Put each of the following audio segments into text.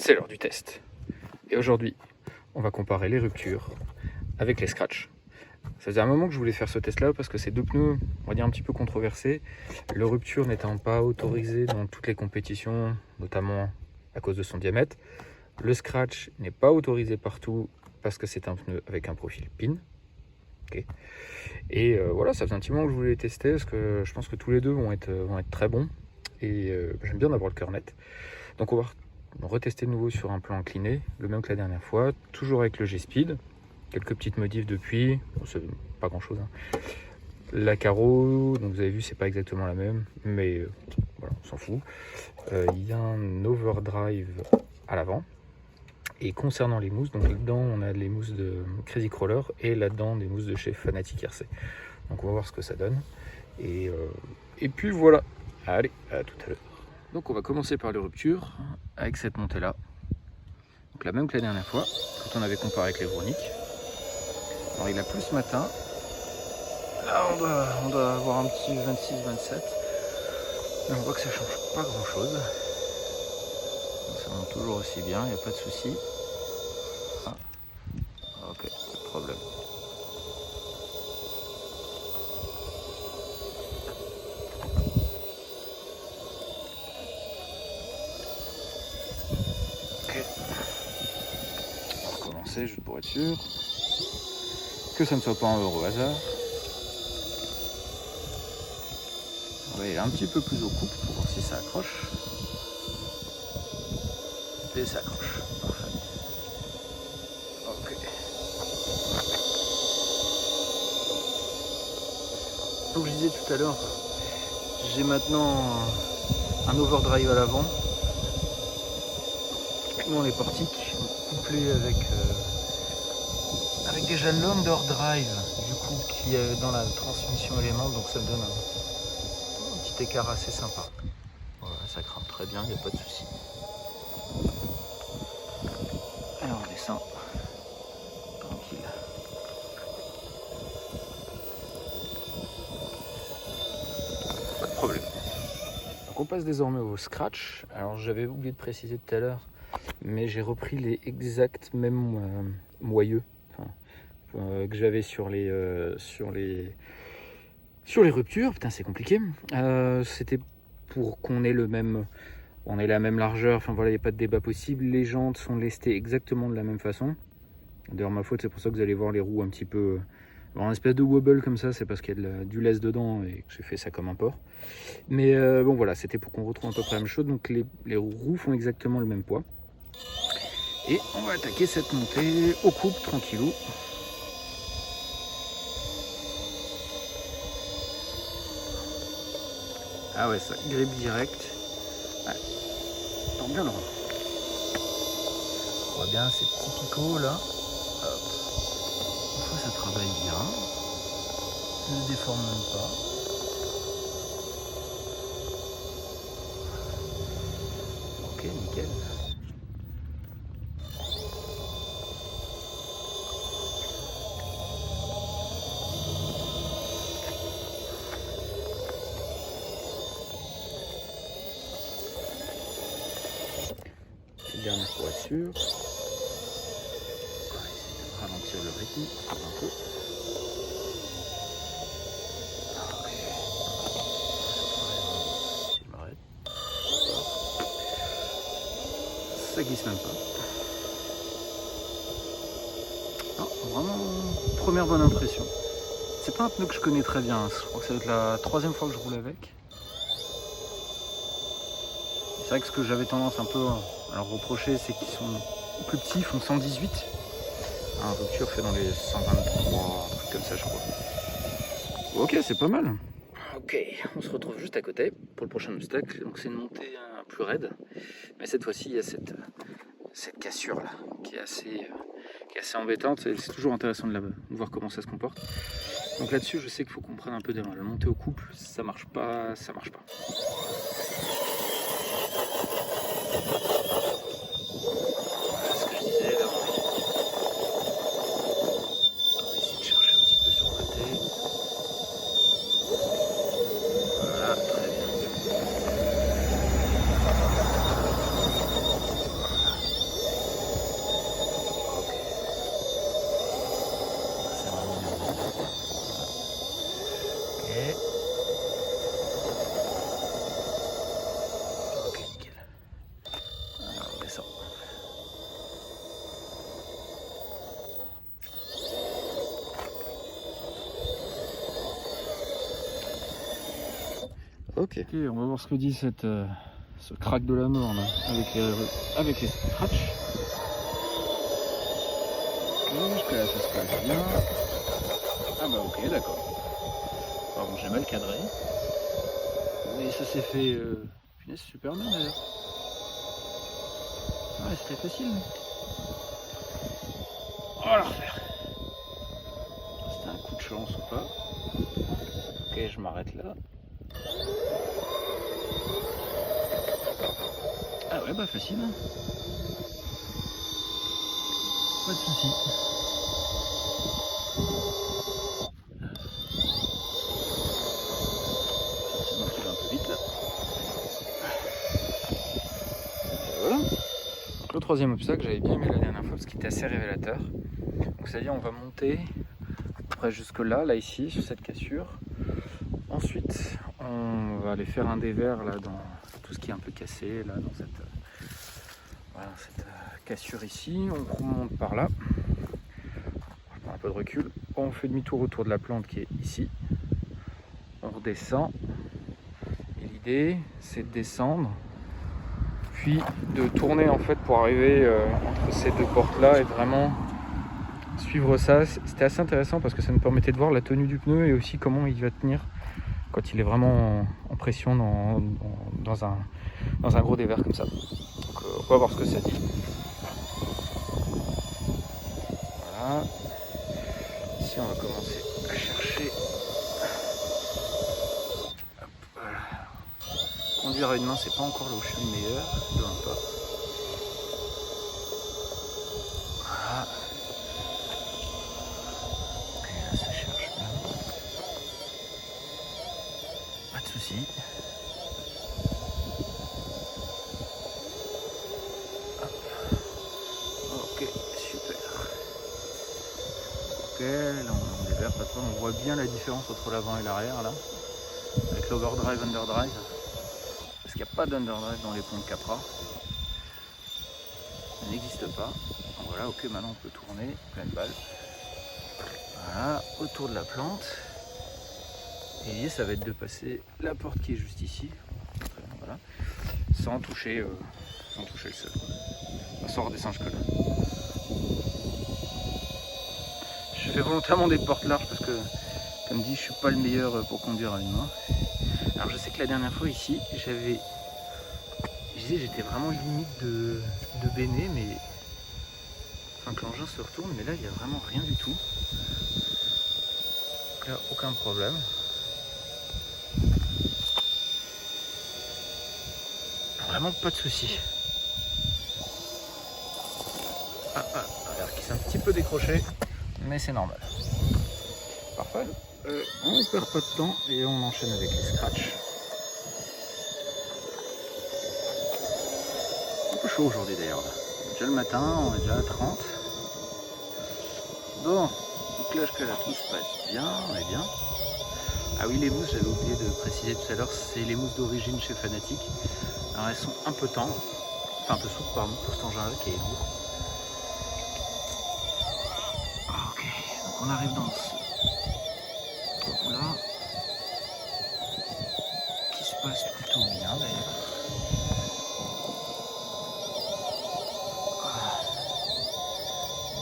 c'est l'heure du test. Et aujourd'hui, on va comparer les ruptures avec les scratchs. Ça faisait un moment que je voulais faire ce test-là parce que ces deux pneus, on va dire un petit peu controversés, le rupture n'étant pas autorisé dans toutes les compétitions, notamment à cause de son diamètre. Le scratch n'est pas autorisé partout parce que c'est un pneu avec un profil pin. Okay. Et voilà, ça faisait un petit moment que je voulais les tester parce que je pense que tous les deux vont être très bons. Et j'aime bien avoir le cœur net. Donc on va retester de nouveau sur un plan incliné, le même que la dernière fois, toujours avec le G-Speed. Quelques petites modifs depuis, bon, c'est pas grand chose. Hein. La carreau, donc vous avez vu, c'est pas exactement la même, mais voilà, on s'en fout. Il y a un overdrive à l'avant. Et concernant les mousses, donc là-dedans on a les mousses de Crazy Crawler et là-dedans des mousses de chez Fanatic RC. Donc on va voir ce que ça donne. Et puis voilà, allez, à tout à l'heure. Donc on va commencer par les ruptures avec cette montée là. Donc la même que la dernière fois, quand on avait comparé avec les Vronic. Alors il a plu ce matin. Là on doit avoir un petit 26-27. Mais on voit que ça change pas grand chose. Donc ça monte toujours aussi bien, il n'y a pas de souci. Ah. Ok, pas de problème. Ok. On va recommencer juste pour être sûr que ça ne soit pas un heureux hasard. On va aller un petit peu plus au couple pour voir si ça accroche. Et ça accroche. Parfait. Ok. Donc je disais tout à l'heure, j'ai maintenant un overdrive à l'avant. Nous les portiques couplés avec déjà l'underdrive du coup qui est dans la transmission élément, donc ça me donne un petit écart assez sympa. Voilà, ça crame très bien, il n'y a pas de souci. Alors on descend tranquille. Pas de problème. Donc on passe désormais au scratch. Alors j'avais oublié de préciser tout à l'heure, mais j'ai repris les exacts mêmes moyeux que j'avais sur les ruptures. Putain, c'est compliqué. C'était pour qu'on ait on ait la même largeur. Enfin voilà, il n'y a pas de débat possible. Les jantes sont lestées exactement de la même façon. D'ailleurs, ma faute, c'est pour ça que vous allez voir les roues un petit peu en espèce de wobble comme ça. C'est parce qu'il y a du lest dedans et que j'ai fait ça comme un porc. Mais bon, voilà, c'était pour qu'on retrouve à peu près la même chose. Donc les roues font exactement le même poids. Et on va attaquer cette montée au couple tranquillou. Ah ouais, ça grippe direct. Ouais. Tends bien le rang. On voit bien ces petits picots là. Hop. Une fois ça travaille bien. Ne déforme même pas. Ok, nickel. Dernière pour être sûr. On va essayer de ralentir le rythme un peu. Ok. Je m'arrête. Ça glisse même pas. Non, vraiment, première bonne impression. C'est pas un pneu que je connais très bien. Je crois que ça va être la troisième fois que je roule avec. C'est vrai que ce que j'avais tendance un peu à leur reprocher, c'est qu'ils sont plus petits, ils font 118. Un rupture fait dans les 123, un truc comme ça, je crois. Ok, c'est pas mal. Ok, on se retrouve juste à côté pour le prochain obstacle. Donc c'est une montée plus raide. Mais cette fois-ci, il y a cette cassure là qui est assez embêtante. C'est toujours intéressant de voir comment ça se comporte. Donc là-dessus, je sais qu'il faut qu'on prenne un peu d'élan. La montée au couple, ça marche pas. Voilà ce que je disais là. On va essayer de chercher un petit peu sur le côté. Voilà, très bien. Ok, on va voir ce que dit ce crack de la mort là, avec les scratchs. Ok, jusque là ça se passe bien. Ah bah ok, d'accord. Pardon, j'ai mal cadré. Et ça s'est fait punaise, super bien d'ailleurs. Ouais, c'était facile. On va la refaire. C'était un coup de chance ou pas. Ok, je m'arrête là. Ah ouais, bah facile. Hein. Pas de soucis. Ça m'enfile un peu vite là. Et voilà. Donc, le troisième obstacle, j'avais bien aimé la dernière fois parce qu'il était assez révélateur. Donc c'est-à-dire on va monter après jusque là ici, sur cette cassure. Ensuite, on va aller faire un dévers là dans tout ce qui est un peu cassé, là dans cette, cette cassure ici. On remonte par là. Je prends un peu de recul. On fait demi-tour autour de la plante qui est ici. On redescend. Et l'idée, c'est de descendre, puis de tourner en fait pour arriver entre ces deux portes là et vraiment suivre ça. C'était assez intéressant parce que ça nous permettait de voir la tenue du pneu et aussi comment il va tenir quand il est vraiment en pression dans un gros dévers comme ça. Donc on va voir ce que ça dit. Voilà. Ici on va commencer à chercher. Hop, voilà. Conduire à une main, c'est pas encore là où je suis le meilleur, loin pas. Voilà. Ok, là ça cherche bien. Pas de soucis. Ok, super. Ok, là on est vert, pas trop. On voit bien la différence entre l'avant et l'arrière là, avec l'overdrive, underdrive, parce qu'il n'y a pas d'underdrive dans les ponts de Capra. Ça n'existe pas. Donc voilà, ok, maintenant on peut tourner, pleine balle. Voilà, autour de la plante. Et l'idée ça va être de passer la porte qui est juste ici, voilà, sans toucher le sol. Sans redescendre jusque là. Je fais volontairement des portes larges parce que, comme dit, je suis pas le meilleur pour conduire à une main. Alors je sais que la dernière fois ici, j'étais vraiment limite de béné, mais enfin que l'engin se retourne, mais là il n'y a vraiment rien du tout. Donc là, aucun problème. Vraiment pas de soucis. Alors qu'il s'est un petit peu décroché, mais c'est normal. Parfait. On ne perd pas de temps et on enchaîne avec les scratchs. Un peu chaud aujourd'hui d'ailleurs. Déjà le matin, on est déjà à 30. Bon, donc là jusqu'à là tout se passe bien, on est bien. Ah oui, les mousses, j'avais oublié de préciser tout à l'heure, c'est les mousses d'origine chez Fanatec. Alors elles sont un peu tendres, enfin un peu souples pardon, pour cet engin là qui est lourd. Ok, donc on arrive dans ce trou là, qui se passe plutôt bien d'ailleurs.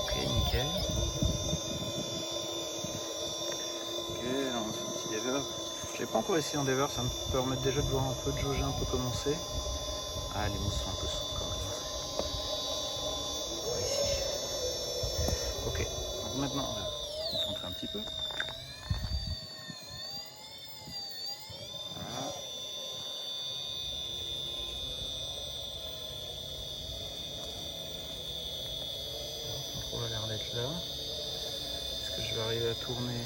Ok, nickel. Ok, là on fait un petit dévers. Je l'ai pas encore essayé en dévers, ça me permet déjà de voir un peu, de jauger un peu comment c'est. Ah, les mousses sont un peu souples quand même. Ici. Ok, donc maintenant on va concentrer un petit peu. Voilà. Le contrôle a l'air d'être là. Est-ce que je vais arriver à tourner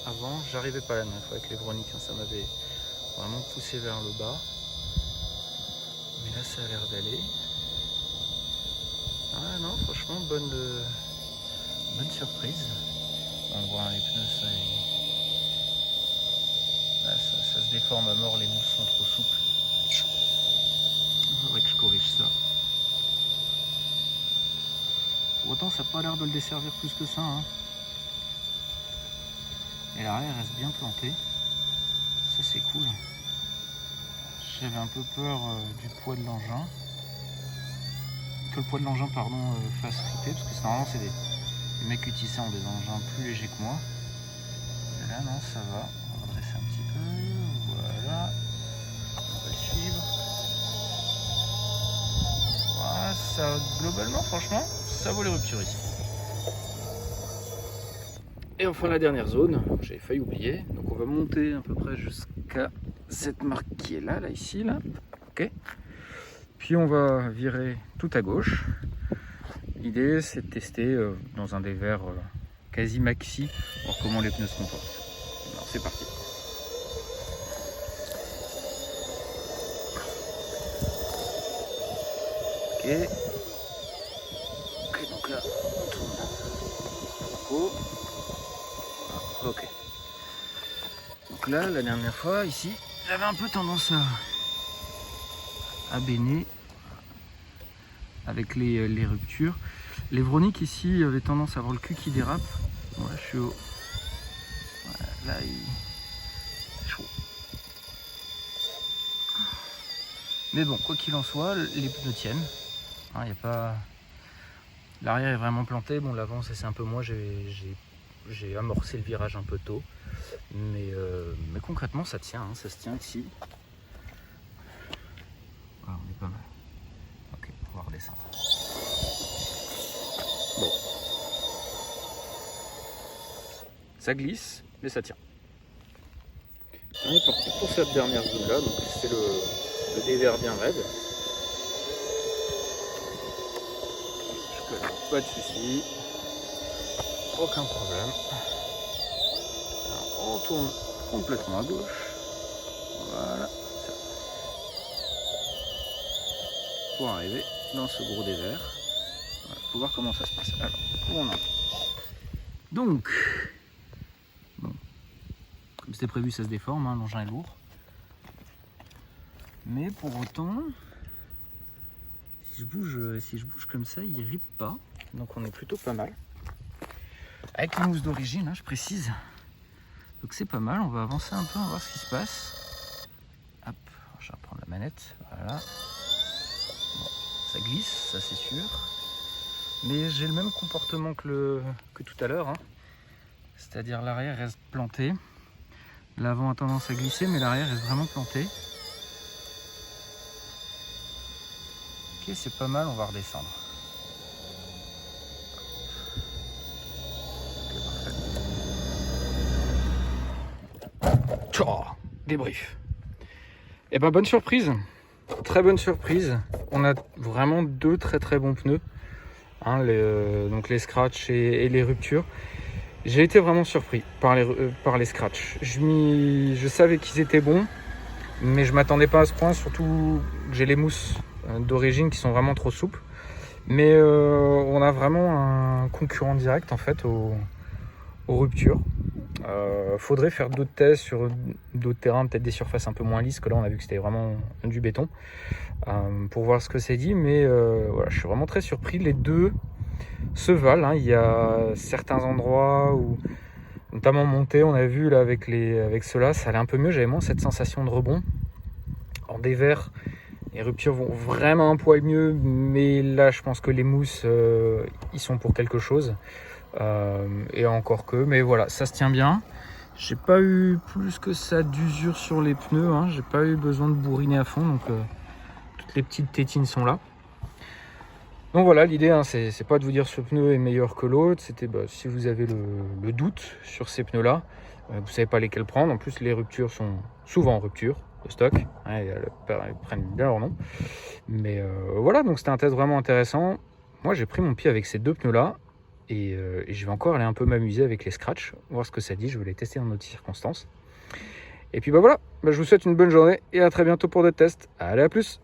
avant? J'arrivais pas la dernière fois avec les Vronic, hein, ça m'avait vraiment poussé vers le bas. Mais là ça a l'air d'aller. Ah non, franchement, bonne surprise. On voit les pneus, ça se déforme à mort, les mousses sont trop souples. Il faudrait que je corrige ça. Pour autant, ça n'a pas l'air de le desservir plus que ça. Hein. Et l'arrière reste bien planté. Ça, c'est cool. j'avais un peu peur du poids de l'engin. Que le poids de l'engin, fasse flipper, parce que normalement c'est les mecs UTC ont des engins plus légers que moi. Et là non, ça va. On va redresser un petit peu. Voilà. On va le suivre. Voilà, ça, globalement, franchement, ça vaut les ruptures ici. Et enfin la dernière zone, j'ai failli oublier. Donc on va monter à peu près jusqu'à cette marque qui est là, ici, là. Ok. Puis on va virer tout à gauche. L'idée c'est de tester dans un des verres quasi maxi, voir comment les pneus se comportent. Alors c'est parti. Ok. Ok, donc là on tourne. Oh. Ok. Donc là, la dernière fois, ici, j'avais un peu tendance à béner avec les ruptures. Les Vronic ici avaient tendance à avoir le cul qui dérape. Bon, là, je suis au... Voilà, là, c'est chaud. Mais bon, quoi qu'il en soit, les pneus tiennent. Hein, y a pas... L'arrière est vraiment planté. Bon, l'avant, c'est un peu moi. J'ai amorcé le virage un peu tôt. Mais concrètement, ça tient. Hein, ça se tient ici. Voilà, on est pas mal. Ok, on va redescendre. Bon. Ça glisse, mais ça tient. On est parti pour cette dernière zone là, donc c'est le dévers bien raide. Jusque là, pas de soucis. Aucun problème. Alors, on tourne complètement à gauche. Voilà. Pour arriver dans ce gros dévers. Voilà, faut voir comment ça se passe. Alors, où on en est. Donc, bon, comme c'était prévu, ça se déforme, hein, l'engin est lourd. Mais pour autant, si je bouge comme ça, il rippe pas. Donc on est plutôt pas mal. Avec les mousses d'origine, hein, je précise. Donc c'est pas mal, on va avancer un peu, on va voir ce qui se passe. Hop, je vais reprendre la manette, voilà. Bon, ça glisse, ça c'est sûr. Mais j'ai le même comportement que tout à l'heure. Hein. C'est-à-dire l'arrière reste planté. L'avant a tendance à glisser, mais l'arrière est vraiment planté. Ok, c'est pas mal, on va redescendre. Débrief. Et ben bonne surprise, très bonne surprise. On a vraiment deux très bons pneus, hein, donc les scratchs et les ruptures. J'ai été vraiment surpris par les scratchs. Je savais qu'ils étaient bons, mais je m'attendais pas à ce point. Surtout que j'ai les mousses d'origine qui sont vraiment trop souples. Mais on a vraiment un concurrent direct en fait aux ruptures. Faudrait faire d'autres tests sur d'autres terrains, peut-être des surfaces un peu moins lisses, que là on a vu que c'était vraiment du béton, pour voir ce que c'est dit. Mais voilà, je suis vraiment très surpris. Les deux se valent, hein. Il y a certains endroits où, notamment monté, on a vu là avec ceux-là, ça allait un peu mieux, j'avais moins cette sensation de rebond. En dévers, les ruptures vont vraiment un poil mieux, mais là je pense que les mousses ils sont pour quelque chose. Et encore que, mais voilà, ça se tient bien. J'ai pas eu plus que ça d'usure sur les pneus, hein. J'ai pas eu besoin de bourriner à fond, donc toutes les petites tétines sont là. Donc voilà, l'idée, hein, c'est pas de vous dire ce pneu est meilleur que l'autre, c'était si vous avez le doute sur ces pneus là, vous savez pas lesquels prendre. En plus les ruptures sont souvent en rupture de stock, hein, elles prennent bien leur nom. Mais voilà, donc c'était un test vraiment intéressant. Moi j'ai pris mon pied avec ces deux pneus là. Et je vais encore aller un peu m'amuser avec les scratchs, voir ce que ça dit. Je vais les tester dans d'autres circonstances. Et puis voilà, je vous souhaite une bonne journée et à très bientôt pour d'autres tests. Allez, à plus!